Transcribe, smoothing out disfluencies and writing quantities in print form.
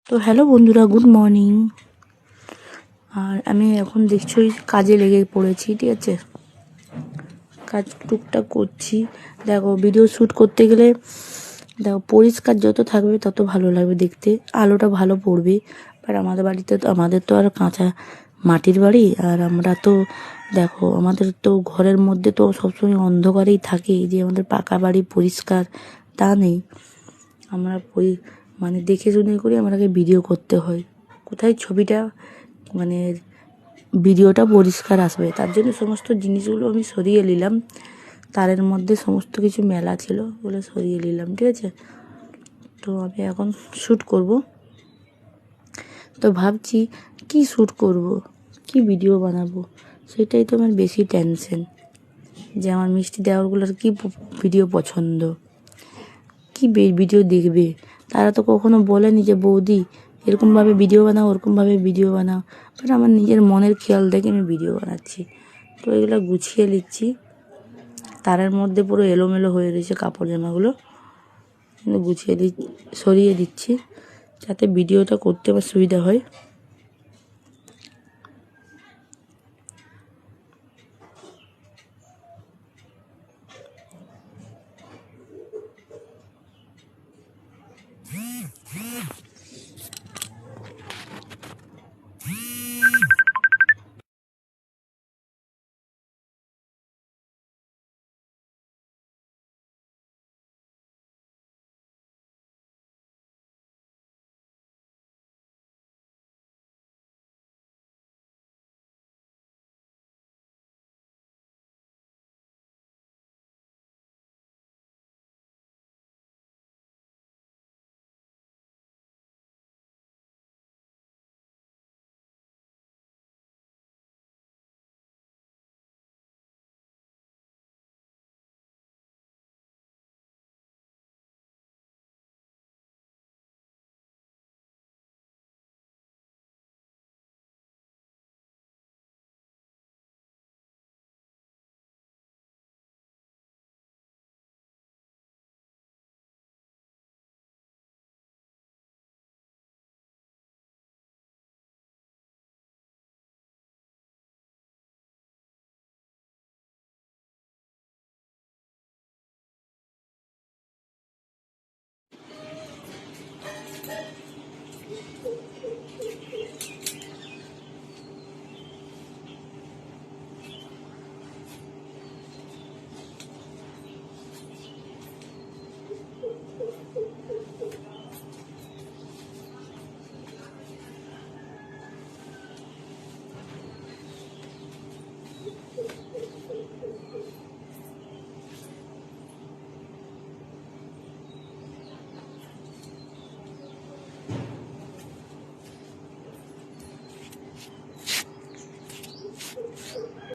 তো হ্যালো বন্ধুরা, good morning. আর আমি এখন দেখছই কাজে লেগে পড়েছি, ঠিক আছে। কাজ টুকটাক করছি। দেখো, ভিডিও শ্যুট করতে গেলে দেখো পরিষ্কার যত থাকবে তত ভালো লাগবে দেখতে, আলোটা ভালো পড়বে। বাট আমাদের তো আর কাঁচা মাটির বাড়ি, আর আমরা তো দেখো আমাদের তো ঘরের মধ্যে তো সবসময় অন্ধকারেই থাকে, যে আমাদের পাকা বাড়ি পরিষ্কার তা নেই। আমরা মানে দেখে শুনে করি, আমাকে ভিডিও করতে হয় কোথায় ছবিটা মানে ভিডিওটা পরিষ্কার আসবে, তার জন্য সমস্ত জিনিসগুলো আমি সরিয়ে নিলাম। তারের মধ্যে সমস্ত কিছু মেলা ছিল, ওগুলো সরিয়ে নিলাম, ঠিক আছে। তো আমি এখন শ্যুট করব। তো ভাবছি কি শ্যুট করব, কি ভিডিও বানাবো, সেটাই তো আমার বেশি টেনশন, যে আমার মিষ্টি দেওয়ারগুলোর কি ভিডিও পছন্দ, কি ভিডিও দেখবে। তারা তো কখনো বলেনি যে বৌদি এরকমভাবে ভিডিও বানাও, ওরকমভাবে ভিডিও বানাও। বাট আমার নিজের মনের খেয়াল দেখে আমি ভিডিও বানাচ্ছি। তো এগুলো গুছিয়ে নিচ্ছি। তারের মধ্যে পুরো এলোমেলো হয়ে রয়েছে কাপড় জামাগুলো, গুছিয়ে সরিয়ে দিচ্ছি যাতে ভিডিওটা করতে আমার সুবিধা হয়।